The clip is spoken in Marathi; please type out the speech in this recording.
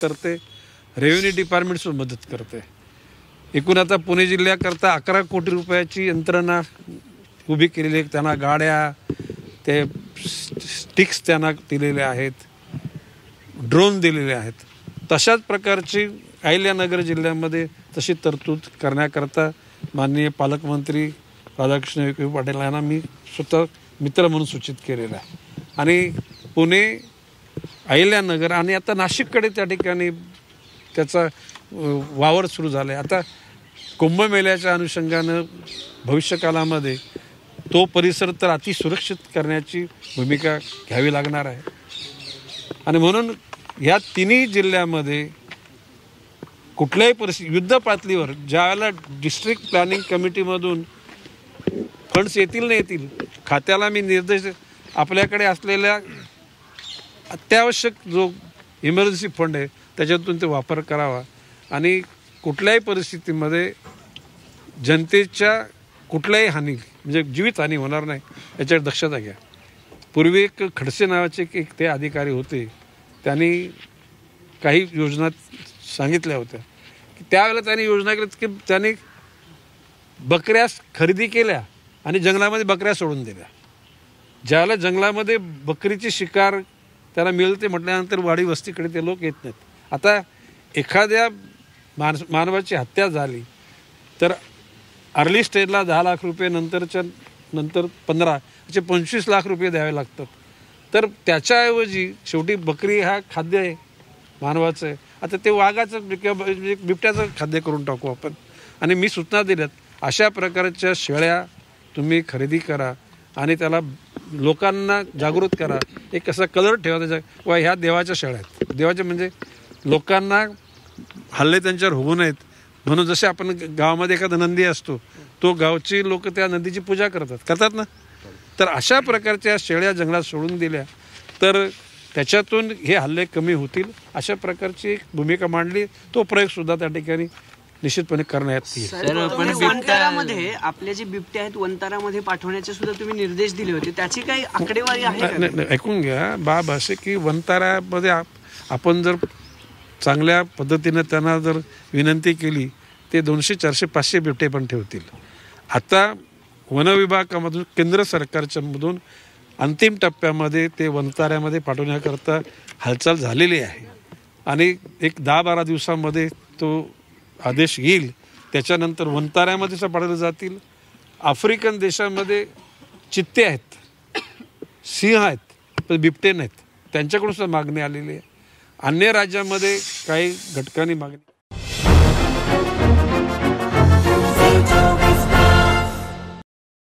करते, रेव्हेन्यू डिपार्टमेंटसुद्धा मदत करते. एकूण आता पुणे जिल्ह्याकरता 11 कोटी रुपयाची यंत्रणा उभी केलेली आहे. त्यांना गाड्या, ते स्टिक्स त्यांना दिलेले आहेत, ड्रोन दिलेले आहेत. तशाच प्रकारची अहिल्यानगर जिल्ह्यामध्ये तशी तरतूद करण्याकरता माननीय पालकमंत्री राधाकृष्ण विखे पाटील यांना मी स्वतः मित्र म्हणून सूचित केलेलं आहे. आणि पुणे, अहिल्यानगर आणि आता नाशिककडे त्या ठिकाणी त्याचा वावर सुरू झाला आहे. आता कुंभमेळ्याच्या अनुषंगानं भविष्यकालामध्ये तो परिसर तर अतिसुरक्षित करण्याची भूमिका घ्यावी लागणार आहे. आणि म्हणून ह्या तिन्ही जिल्ह्यामध्ये कुठल्याही परिस्थिती युद्ध पातळीवर ज्यावेळेला डिस्ट्रिक्ट प्लॅनिंग कमिटीमधून फंड्स येतील नाही येतील, खात्याला मी निर्देश आपल्याकडे असलेल्या अत्यावश्यक जो इमर्जन्सी फंड आहे त्याच्यातून ते वापर करावा. आणि कुठल्याही परिस्थितीमध्ये जनतेच्या कुठल्याही हानी म्हणजे जीवितहानी होणार नाही याच्यावर दक्षता घ्या. पूर्वी एक खडसे नावाचे एक ते अधिकारी होते, त्यांनी काही योजना सांगितल्या होत्या की त्यावेळेला त्यांनी योजना केल्या की त्यांनी बकऱ्या खरेदी केल्या आणि जंगलामध्ये बकऱ्या सोडून दिल्या. ज्यावेळेला जंगलामध्ये बकरीची शिकार त्याला मिळते म्हटल्यानंतर वाडी वस्तीकडे ते लोक येत नाहीत. आता एखाद्या मानवाची हत्या झाली तर अर्ली स्टेजला 10 लाख रुपये, नंतर 15 असे 25 लाख रुपये द्यावे लागतात. तर त्याच्याऐवजी शेवटी बकरी हा खाद्य आहे मानवाचं आहे. आता ते वाघाचं किंवा बिबट्याचं खाद्य करून टाकू आपण. आणि मी सूचना दिल्यात अशा प्रकारच्या शेळ्या तुम्ही खरेदी करा आणि त्याला लोकांना जागृत करा. एक असा कलर ठेवा त्याच्या, वा ह्या देवाच्या शेळ्या आहेत. देवाचे म्हणजे लोकांना हल्ले त्यांच्यावर होऊ नयेत म्हणून. जसे आपण गावामध्ये एखादा नंदी असतो, तो गावची लोक त्या नंदीची पूजा करतात ना. तर अशा प्रकारच्या शेळ्या जंगलात सोडून दिल्या तर त्याच्यातून हे हल्ले कमी होतील. अशा प्रकारची एक भूमिका मांडली. तो प्रयोगसुद्धा त्या ठिकाणी निश्चितपणे करण्यात येईल. वंतारामध्ये आपले जे बिबटे आहेत वंतारामध्ये पाठवण्याचे सुद्धा तुम्ही निर्देश दिले होते, त्याची काही आकडेवारी आहे? नाही, ऐकून घ्या. बाब असे की वंतारामध्ये आपण जर चांगल्या पद्धतीनं त्यांना जर विनंती केली ते 200, 400, 500 बिबटे पण ठेवतील. आता वनविभागामधून केंद्र सरकारच्या मधून अंतिम टप्प्यामध्ये ते वंताऱ्यामध्ये पाठवण्याकरता हालचाल झालेली आहे. आणि एक 10-12 दिवसामध्ये तो आदेश येईल. त्याच्यानंतर वंताऱ्यामध्ये पाठवले जातील. आफ्रिकन देशामध्ये चित्ते आहेत, सिंह आहेत, पण बिबटे नाहीत. त्यांच्याकडून सुद्धा मागणी आलेली आहे. अन्य राज्यामध्ये काही घटकांनी मागणी